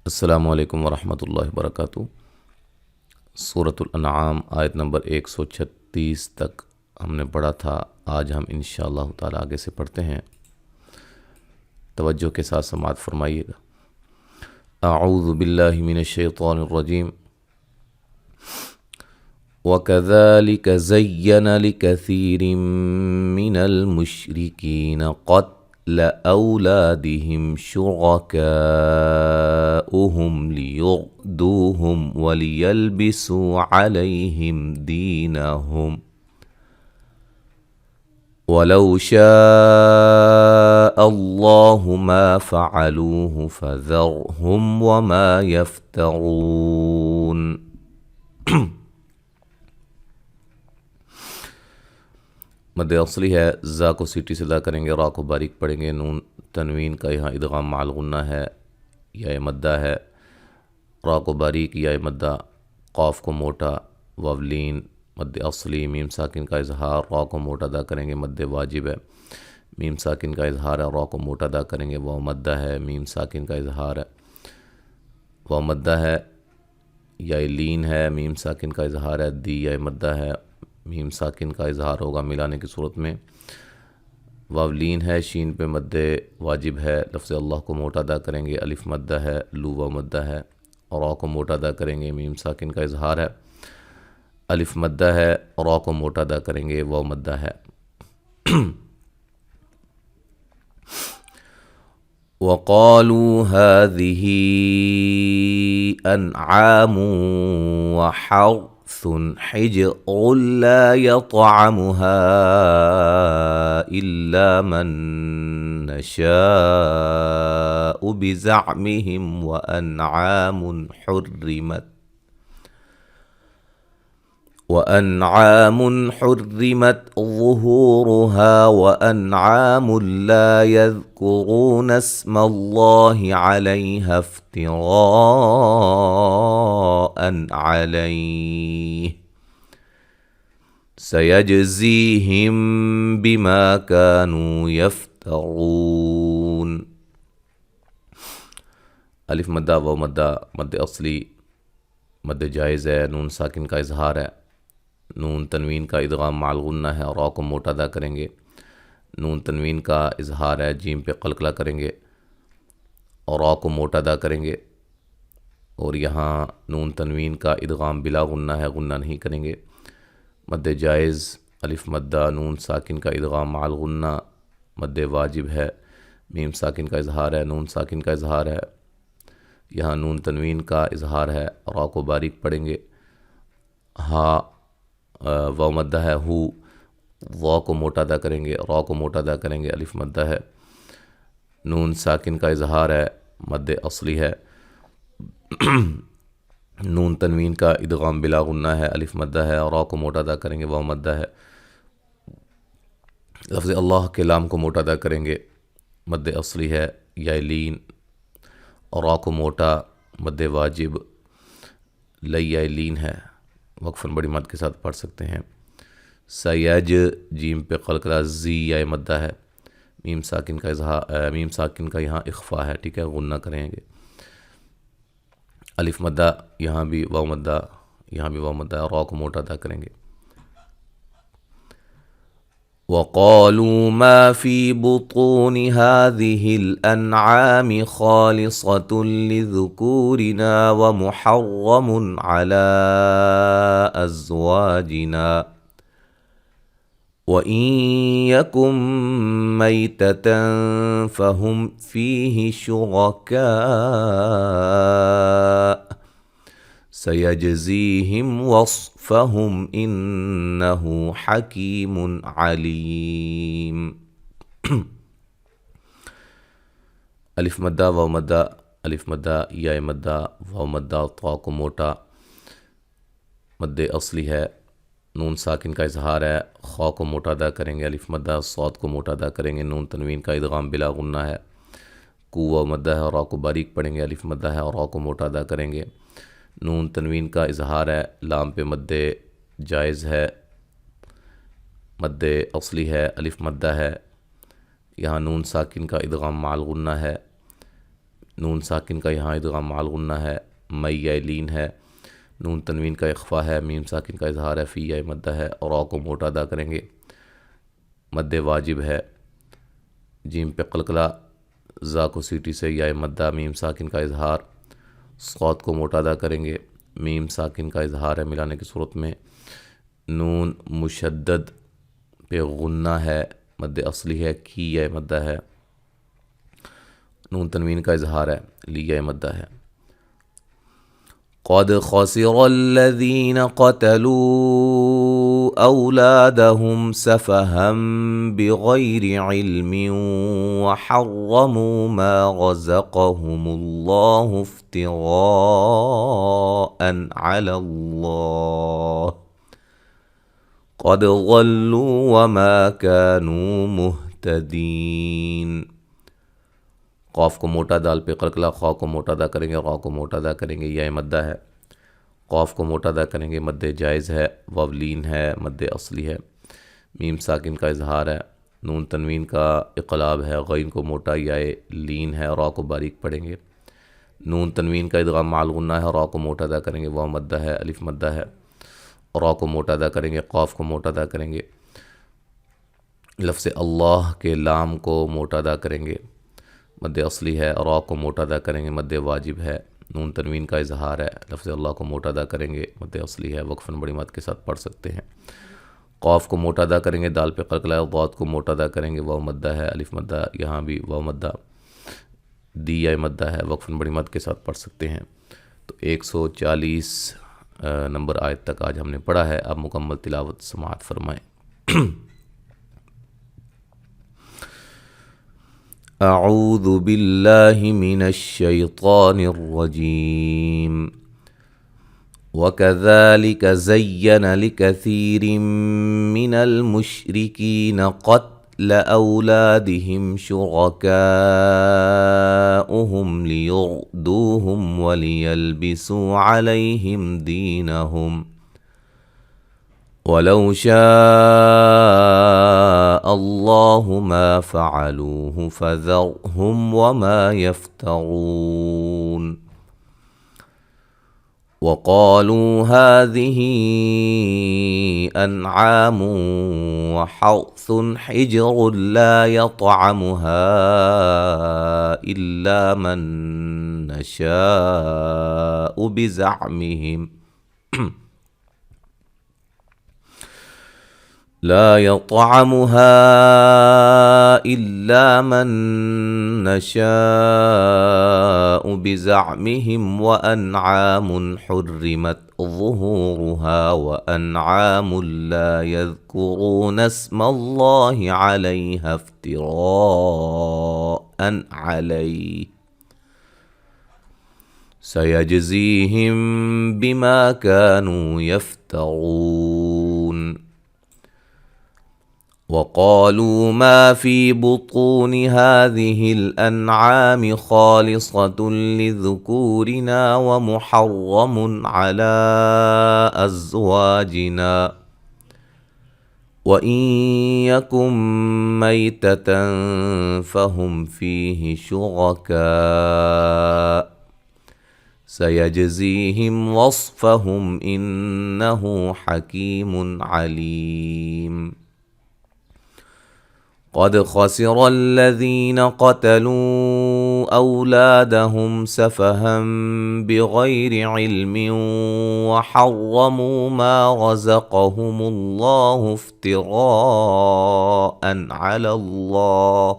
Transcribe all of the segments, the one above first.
السلام علیکم ورحمۃ اللہ وبرکاتہ۔ سورۃ الانعام آیت نمبر 136 تک ہم نے پڑھا تھا۔ آج ہم انشاءاللہ تعالی آگے سے پڑھتے ہیں، توجہ کے ساتھ سماعت فرمائیے گا۔ اعوذ باللہ من الشیطان الرجیم۔ وَكَذَلِكَ زَيَّنَ لِكَثِيرٍ مِّنَ الْمُشْرِكِينَ قَتْلَ أَوْلَادِهِمْ شُرَكَاؤُهُمْ لِيُرْدُوهُمْ وَلِيَلْبِسُوا عَلَيْهِمْ دِينَهُمْ وَلَوْ شَاءَ اللَّهُ مَا فَعَلُوهُ فَذَرْهُمْ وَمَا يَفْتَرُونَ۔ مد اصلی ہے، زا کو سیٹی سے ادا کریں گے، را کو باریک پڑھیں گے، نون تنوین کا یہاں ادغام مع الغنہ ہے، یا مدہ ہے، را کو باریک یا مدہ، قاف کو موٹا، واولین مد اصلی، میم ساکن کا اظہار، را کو موٹا ادا کریں گے، مد واجب ہے، میم ساکن کا اظہار ہے، را کو موٹا ادا کریں گے، واو مدہ ہے، میم ساکن کا اظہار ہے، واو مدہ ہے، یا لین ہے، میم ساکن کا اظہار ہے، دی یا مدہ ہے، میم ساکن کا اظہار ہوگا ملانے کی صورت میں، واولین ہے، شین پہ مد واجب ہے، لفظ اللہ کو موٹا ادا کریں گے، الف مدہ ہے، لو و مدہ ہے، اور را کو موٹا ادا کریں گے، میم ساکن کا اظہار ہے، الف مدہ ہے، را کو موٹا ادا کریں گے، واو مدہ ہے۔ وَقَالُوا هَٰذِهِ أَنْعَامٌ وَحَرْثٌ حِجْرٌ لَّا يَطْعَمُهَا إِلَّا مَن نَّشَاءُ بِزَعْمِهِمْ وَأَنْعَامٌ حُرِّمَتْ ظُهُورُهَا وَأَنْعَامٌ لَّا يَذْكُرُونَ اسْمَ اللَّهِ عَلَيْهَا افْتِرَاءً عَلَيْهِ سَيَجْزِيهِم بِمَا كَانُوا يَفْتَرُونَ۔ الف مدہ، واو مدہ، مد اصلی، مد جائز ہے، نون ساکن کا اظہار ہے، نون تنوین کا ادغام مع الغنہ ہے، اور را کو موٹا ادا کریں گے، نون تنوین کا اظہار ہے، جیم پہ قلقلہ کریں گے، اور را کو موٹا ادا کریں گے، اور یہاں نون تنوین کا ادغام بلا غنہ ہے، غنہ نہیں کریں گے، مد جائز، الف مدہ، نون ساکن کا ادغام مع الغنہ، مد واجب ہے، میم ساکن کا اظہار ہے، نون ساکن کا اظہار ہے، یہاں نون تنوین کا اظہار ہے، را کو باریک پڑھیں گے، ہا واو مدہ ہے، ہو، وا کو موٹا ادا کریں گے، را کو موٹا ادا کریں گے، الف مدہ ہے، نون ساکن کا اظہار ہے، مد اصلی ہے، نون تنوین کا ادغام بلا غنہ ہے، الف مدہ ہے، اور را کو موٹا ادا کریں گے، واو مدہ ہے، لفظ اللہ کے لام کو موٹا ادا کریں گے، مد اصلی ہے، یا لین، اور را کو موٹا، مد واجب، لئی یا لین ہے، وقفاً بڑی مد کے ساتھ پڑھ سکتے ہیں۔ سیج، جیم پہ قلقلہ، زی یا مدہ ہے، میم ساکن کا اظہار، میم ساکن کا یہاں اخفا ہے، ٹھیک ہے، غنہ کریں گے، الف مدہ، یہاں بھی واو مدہ، یہاں بھی واو مدہ، را کو موٹا ادا کریں گے۔ وَقَالُوا مَا فِي بُطُونِ هَٰذِهِ الْأَنْعَامِ خَالِصَةٌ لِّذُكُورِنَا وَمُحَرَّمٌ عَلَىٰ أَزْوَاجِنَا وَإِن يَكُن مَّيْتَةً فَهُمْ فِيهِ شُرَكَاءُ سَيَجْزِيهِمْ وَصْفَهُمْ إِنَّهُ حَكِيمٌ عَلِيمٌ۔ الف مدہ، واو مدہ، الف مدہ، یا مدہ، واو مدہ، طا کو موٹا، مد اصلی ہے، نون ساکن کا اظہار ہے، خا کو موٹا ادا کریں گے، الف مدہ، صاد کو موٹا ادا کریں گے، نون تنوین کا ادغام بلا غنہ ہے، کو واو مدہ ہے، اور را کو باریک پڑھیں گے، الف مدہ ہے، اور را کو موٹا ادا کریں گے، نون تنوین کا اظہار ہے، لام پہ مد جائز ہے، مد اصلی ہے، الف مدہ ہے، یہاں نون ساکن کا ادغام مع الغنہ ہے، نون ساکن کا یہاں ادغام مع الغنہ ہے، مئی یا لین ہے، نون تنوین کا اخفا ہے، میم ساکن کا اظہار ہے، فی یا مدہ ہے، اور را کو موٹا ادا کریں گے، مد واجب ہے، جیم پہ قلقلہ، زا کو سیٹی سے، یا مدہ، میم ساکن کا اظہار، صاد کو موٹا ادا کریں گے، میم ساکن کا اظہار ہے ملانے کی صورت میں، نون مشدد پہ غنہ ہے، مد اصلی ہے، کی یا مدہ ہے، نون تنوین کا اظہار ہے، لی یا مدہ ہے۔ قد خسر الذين قتلوا أولادهم سفها بغير علم وحرموا ما رزقهم الله افتراء على الله قد ضلوا وما كانوا مهتدين۔ قاف کو موٹا دال پہ قلقلہ، خا کو موٹا ادا کریں گے، را کو موٹا ادا کریں گے، یا مدہ ہے، قاف کو موٹا ادا کریں گے، مد جائز ہے، واو لین ہے، مد اصلی ہے، میم ساکن کا اظہار ہے، نون تنوین کا اقلاب ہے، غین کو موٹا یا لین ہے، را کو باریک پڑھیں گے، نون تنوین کا ادغام مع الغنہ ہے، را کو موٹا ادا کریں گے، واو مدہ ہے، الف مدہ ہے، را کو موٹا ادا کریں گے، قاف کو موٹا ادا کریں گے، لفظ اللہ کے لام کو موٹا ادا کریں گے، مد اصلی ہے، را کو موٹا ادا کریں گے، مد واجب ہے، نون تنوین کا اظہار ہے، لفظ اللہ کو موٹا ادا کریں گے، مد اصلی ہے، وقفاً بڑی مد کے ساتھ پڑھ سکتے ہیں۔ قاف کو موٹا ادا کریں گے، دال پہ قلقلہ، ضاد کو موٹا ادا کریں گے، واو مدہ ہے، الف مدہ، یہاں بھی واو مدہ، دی یا مدہ ہے، وقفاً بڑی مد کے ساتھ پڑھ سکتے ہیں۔ تو 140 نمبر آیت تک آج ہم نے پڑھا ہے۔ اب مکمل تلاوت سماعت فرمائیں۔ اعوذ باللہ من الشیطان الرجیم وَكَذَلِكَ زَيَّنَ لِكَثِيرٍ مِّنَ الْمُشْرِكِينَ قَتْلَ أَوْلَادِهِمْ شُرَكَاؤُهُمْ لِيُرْدُوهُمْ وَلِيَلْبِسُوا عَلَيْهِمْ دِينَهُمْ وَلَوْ شَاءَ اللَّهُ مَا فَعَلُوهُ فَذَرْهُمْ وَمَا يَفْتَرُونَ وَقَالُوا هَٰذِهِ أَنْعَامٌ وَحَرْثٌ حِجْرٌ لَّا يَطْعَمُهَا إِلَّا مَن نَّشَاءُ بِزَعْمِهِمْ لا يطعمها إلا من نشاء بزعمهم وأنعام حرمت ظهورها وأنعام لا يذكرون اسم الله عليها افتراء عليه سيجزيهم بما كانوا يفترون وقالوا ما في بطون هذه الأنعام خالصة لذكورنا ومحرم على أزواجنا وإن يكن ميتة فهم فيه شركاء سيجزيهم وصفهم إنه حكيم عليم قد خسر الذين قتلوا أولادهم سفها بغير علم وحرموا ما رزقهم الله افتراء على الله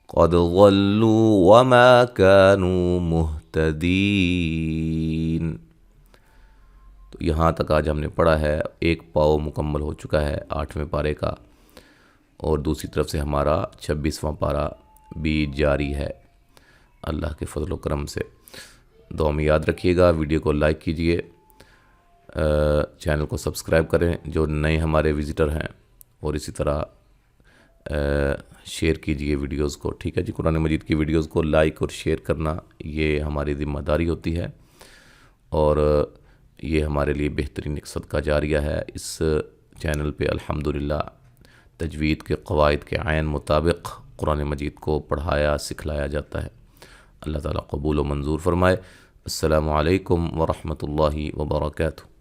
قد ضلوا وما كانوا مهتدين۔ تو یہاں تک آج ہم نے پڑھا ہے، ایک پاؤ مکمل ہو چکا ہے 8ویں پارے کا، اور دوسری طرف سے ہمارا 26واں پارہ بھی جاری ہے اللہ کے فضل و کرم سے۔ دعا میں یاد رکھیے گا، ویڈیو کو لائک کیجئے، چینل کو سبسکرائب کریں جو نئے ہمارے وزٹر ہیں، اور اسی طرح شیئر کیجئے ویڈیوز کو، ٹھیک ہے جی۔ قرآن مجید کی ویڈیوز کو لائک اور شیئر کرنا یہ ہماری ذمہ داری ہوتی ہے، اور یہ ہمارے لیے بہترین ایک صدقہ جاریہ ہے۔ اس چینل پہ الحمدللہ تجوید کے قواعد کے عین مطابق قرآن مجید کو پڑھایا سکھلایا جاتا ہے۔ اللہ تعالیٰ قبول و منظور فرمائے۔ السلام علیکم ورحمۃ اللہ وبرکاتہ۔